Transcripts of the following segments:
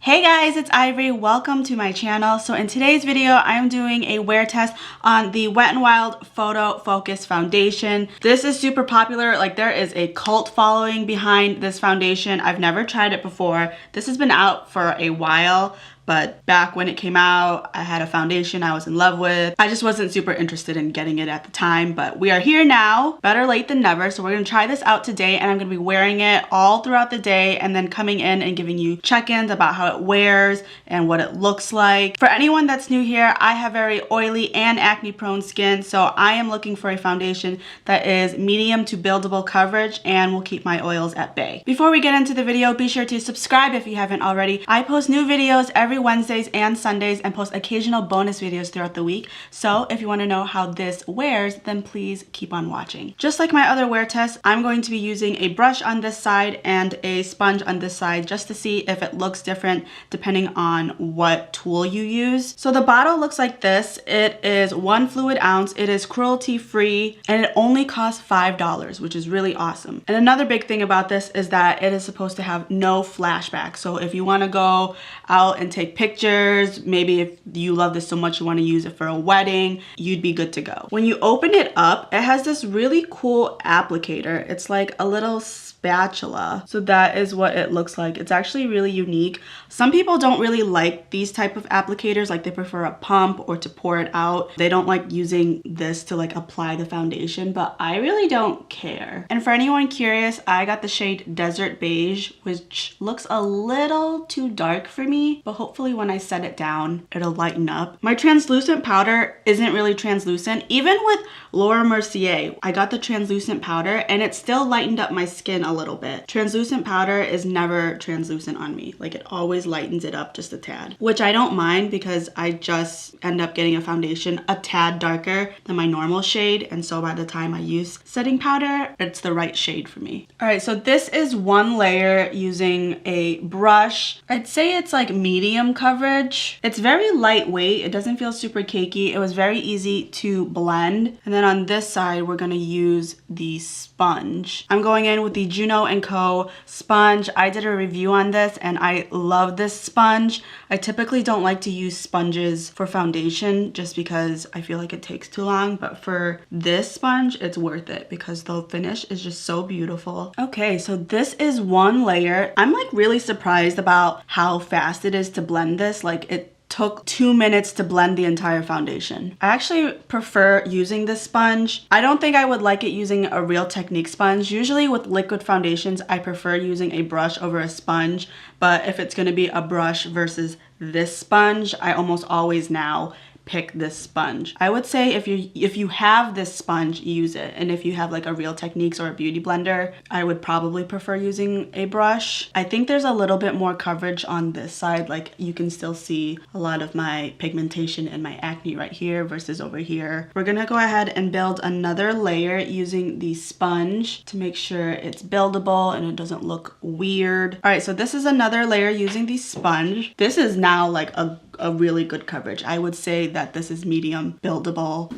Hey guys, it's Ivory. Welcome to my channel. So in today's video, I'm doing a wear test on the Wet n Wild Photofocus foundation. This is super popular. Like, there is a cult following behind this foundation. I've never tried it before. This has been out for a while, but back when it came out, I had a foundation I was in love with. I just wasn't super interested in getting it at the time, but we are here now. Better late than never. So we're gonna try this out today, and I'm gonna be wearing it all throughout the day and then coming in and giving you check-ins about how it wears and what it looks like. For anyone that's new here, I have very oily and acne prone skin, so I am looking for a foundation that is medium to buildable coverage and will keep my oils at bay. Before we get into the video, be sure to subscribe if you haven't already. I post new videos every Wednesdays and Sundays and post occasional bonus videos throughout the week. So if you want to know how this wears, then please keep on watching. Just like my other wear tests, I'm going to be using a brush on this side and a sponge on this side just to see if it looks different depending on what tool you use. So the bottle looks like this. It is 1 fluid ounce. It is cruelty free and it only costs $5, which is really awesome. And another big thing about this is that it is supposed to have no flashback. So if you want to go out and take pictures, maybe if you love this so much you want to use it for a wedding, you'd be good to go. When you open it up, it has this really cool applicator. It's like a little spatula. So that is what it looks like. It's actually really unique. Some people don't really like these type of applicators, like they prefer a pump or to pour it out. They don't like using this to like apply the foundation, but I really don't care. And for anyone curious, I got the shade Desert Beige, which looks a little too dark for me, but hopefully when I set it down, it'll lighten up. My translucent powder isn't really translucent. Even with Laura Mercier, I got the translucent powder and it still lightened up my skin a little bit. Translucent powder is never translucent on me. Like, it always lightens it up just a tad, which I don't mind because I just end up getting a foundation a tad darker than my normal shade. And so by the time I use setting powder, it's the right shade for me. All right, so this is one layer using a brush. I'd say it's like medium coverage. It's very lightweight. It doesn't feel super cakey. It was very easy to blend. And then on this side, we're gonna use the sponge. I'm going in with the Juno & Co. sponge. I did a review on this and I love this sponge. I typically don't like to use sponges for foundation just because I feel like it takes too long, but for this sponge, it's worth it because the finish is just so beautiful. Okay, so this is one layer. I'm like really surprised about how fast it is to blend this. Like, it took 2 minutes to blend the entire foundation. I actually prefer using this sponge. I don't think I would like it using a Real Technique sponge. Usually with liquid foundations, I prefer using a brush over a sponge, but if it's gonna be a brush versus this sponge, I almost always now pick this sponge. I would say if you have this sponge, use it. And if you have like a Real Techniques or a beauty blender, I would probably prefer using a brush. I think there's a little bit more coverage on this side. Like, you can still see a lot of my pigmentation and my acne right here versus over here. We're gonna go ahead and build another layer using the sponge to make sure it's buildable and it doesn't look weird. All right, so this is another layer using the sponge. This is now like a really good coverage. I would say that this is medium buildable.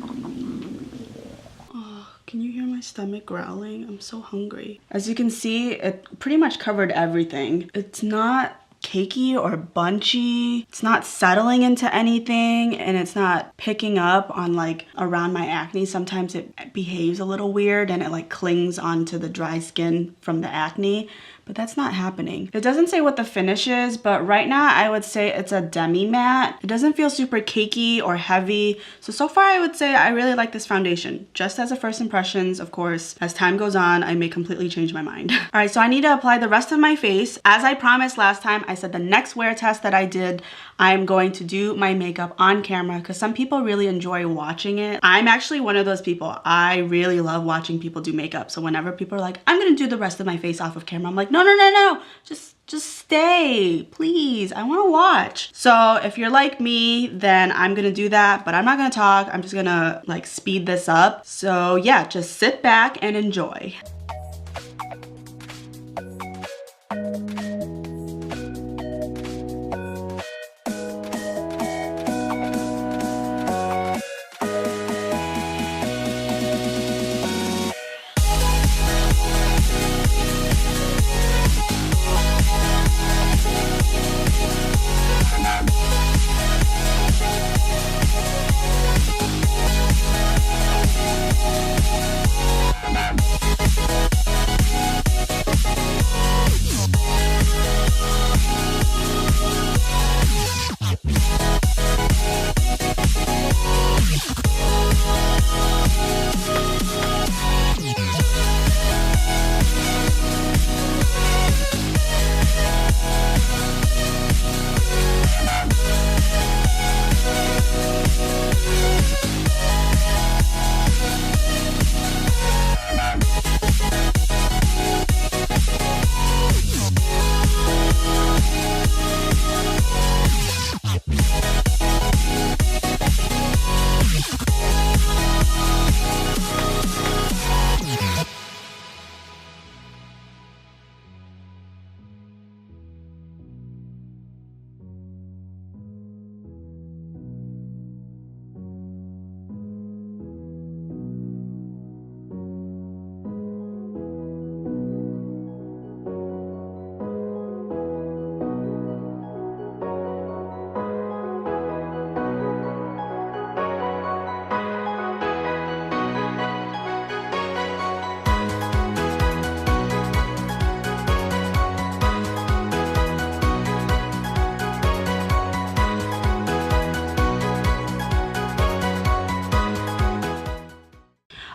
Oh, can you hear my stomach growling? I'm so hungry. As you can see, it pretty much covered everything. It's not cakey or bunchy. It's not settling into anything, and it's not picking up on like around my acne. Sometimes it behaves a little weird and it like clings onto the dry skin from the acne, but that's not happening. It doesn't say what the finish is, but right now I would say it's a demi matte. It doesn't feel super cakey or heavy. So far I would say I really like this foundation. Just as a first impressions, of course, as time goes on, I may completely change my mind. All right, so I need to apply the rest of my face. As I promised last time, I said the next wear test that I did, I'm going to do my makeup on camera because some people really enjoy watching it. I'm actually one of those people. I really love watching people do makeup. So whenever people are like, I'm gonna do the rest of my face off of camera, I'm like, no. Just stay, please. I wanna watch. So if you're like me, then I'm gonna do that, but I'm not gonna talk. I'm just gonna like speed this up. So yeah, just sit back and enjoy.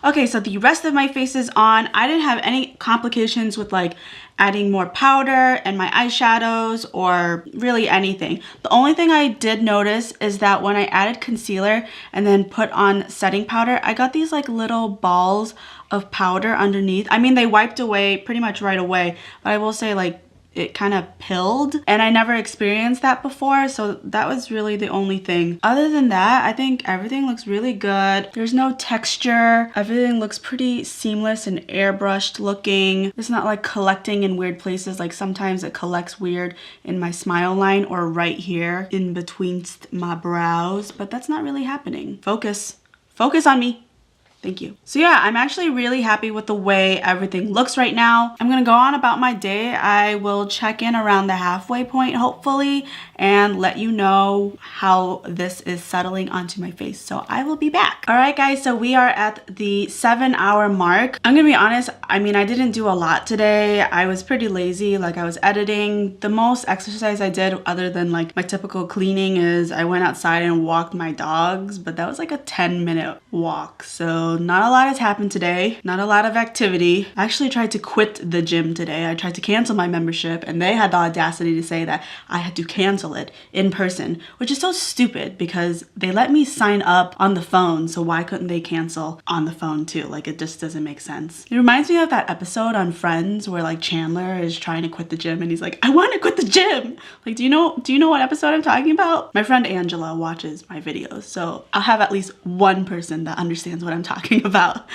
Okay, so the rest of my face is on. I didn't have any complications with like adding more powder and my eyeshadows or really anything. The only thing I did notice is that when I added concealer and then put on setting powder, I got these like little balls of powder underneath. I mean, they wiped away pretty much right away, but I will say like it kind of pilled, and I never experienced that before, so that was really the only thing. Other than that, I think everything looks really good. There's no texture. Everything looks pretty seamless and airbrushed looking. It's not like collecting in weird places. Like sometimes it collects weird in my smile line or right here in between my brows, but that's not really happening. Focus. Focus on me. Thank you. So yeah, I'm actually really happy with the way everything looks right now. I'm gonna go on about my day. I will check in around the halfway point, hopefully, and let you know how this is settling onto my face. So I will be back. All right, guys, so we are at the 7-hour mark. I'm gonna be honest, I mean, I didn't do a lot today. I was pretty lazy, like I was editing. The most exercise I did other than like my typical cleaning is I went outside and walked my dogs, but that was like a 10-minute walk. So not a lot has happened today, not a lot of activity. I actually tried to quit the gym today. I tried to cancel my membership and they had the audacity to say that I had to cancel it in person, which is so stupid because they let me sign up on the phone, so why couldn't they cancel on the phone too? Like, it just doesn't make sense. It reminds me of that episode on Friends where like Chandler is trying to quit the gym and he's like, I want to quit the gym. Like, do you know what episode I'm talking about? My friend Angela watches my videos, so I'll have at least one person that understands what I'm talking about.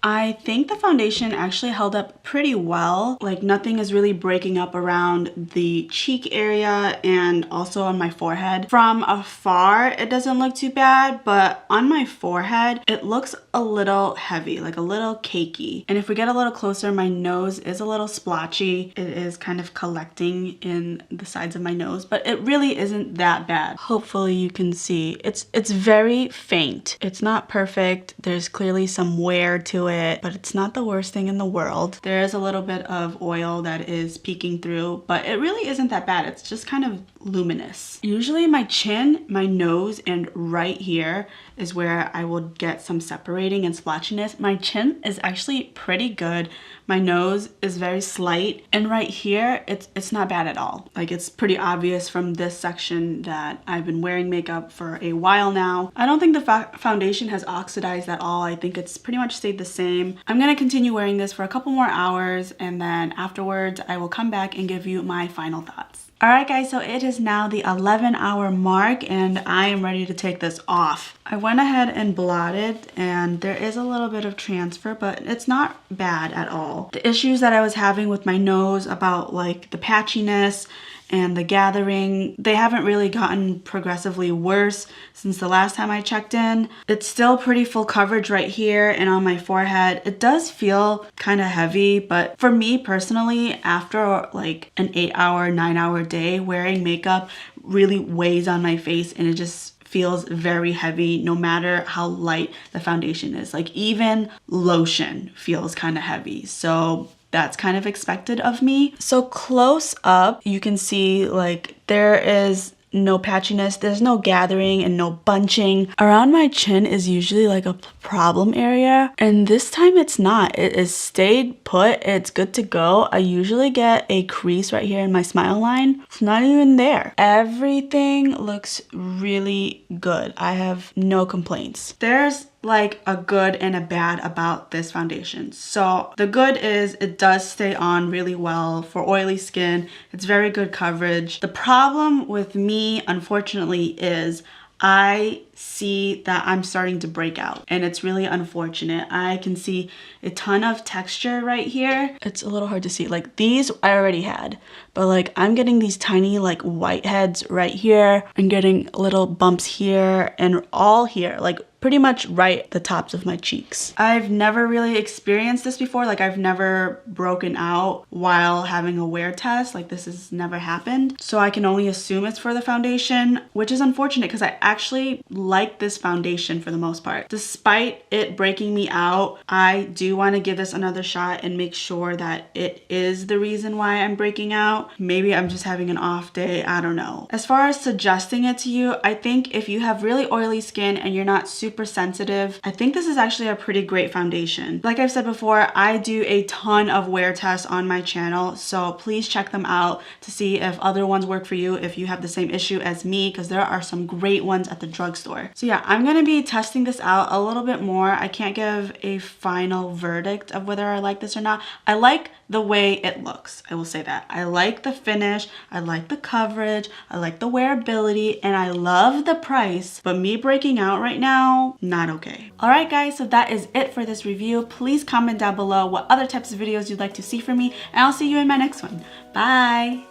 I think the foundation actually held up pretty well. Like, nothing is really breaking up around the cheek area and also on my forehead. From afar, it doesn't look too bad, but on my forehead, it looks a little heavy, like a little cakey. And if we get a little closer, my nose is a little splotchy. It is kind of collecting in the sides of my nose, but it really isn't that bad. Hopefully you can see. It's very faint. It's not perfect. There's clearly some wear to it, but it's not the worst thing in the world. There is a little bit of oil that is peeking through, but it really isn't that bad. It's just kind of luminous. Usually my chin, my nose, and right here is where I will get some separating and splotchiness. My chin is actually pretty good. My nose is very slight, and right here it's not bad at all. Like, it's pretty obvious from this section that I've been wearing makeup for a while now. I don't think the foundation has oxidized at all. I think it's pretty much stayed the same. I'm gonna continue wearing this for a couple more hours, and then afterwards I will come back and give you my final thoughts. Alright guys, so it is now the 11-hour mark and I am ready to take this off. I went ahead and blotted and there is a little bit of transfer, but it's not bad at all. The issues that I was having with my nose about like the patchiness and the gathering, they haven't really gotten progressively worse since the last time I checked in. It's still pretty full coverage right here and on my forehead. It does feel kind of heavy, but for me personally, after like an 8-hour, 9-hour day, wearing makeup really weighs on my face and it just feels very heavy no matter how light the foundation is. Like, even lotion feels kind of heavy. So that's kind of expected of me. So close up, you can see like there is no patchiness, there's no gathering and no bunching. Around my chin is usually like a problem area, and this time it's not. It is stayed put, it's good to go. I usually get a crease right here in my smile line. It's not even there. Everything looks really good. I have no complaints. There's like a good and a bad about this foundation. So the good is it does stay on really well for oily skin. It's very good coverage. The problem with me, unfortunately, is I see that I'm starting to break out and it's really unfortunate. I can see a ton of texture right here. It's a little hard to see. Like, these I already had, but like I'm getting these tiny like whiteheads right here. I'm getting little bumps here and all here, like pretty much right the tops of my cheeks. I've never really experienced this before. Like, I've never broken out while having a wear test. Like, this has never happened. So I can only assume it's for the foundation, which is unfortunate because I actually like this foundation for the most part. Despite it breaking me out, I do want to give this another shot and make sure that it is the reason why I'm breaking out. Maybe I'm just having an off day, I don't know. As far as suggesting it to you, I think if you have really oily skin and you're not super super sensitive, I think this is actually a pretty great foundation. Like I've said before, I do a ton of wear tests on my channel, so please check them out to see if other ones work for you if you have the same issue as me, because there are some great ones at the drugstore. So yeah, I'm gonna be testing this out a little bit more. I can't give a final verdict of whether I like this or not. I like the way it looks, I will say that. I like the finish, I like the coverage, I like the wearability, and I love the price, but me breaking out right now, not okay. Alright guys, so that is it for this review. Please comment down below what other types of videos you'd like to see from me, and I'll see you in my next one. Bye!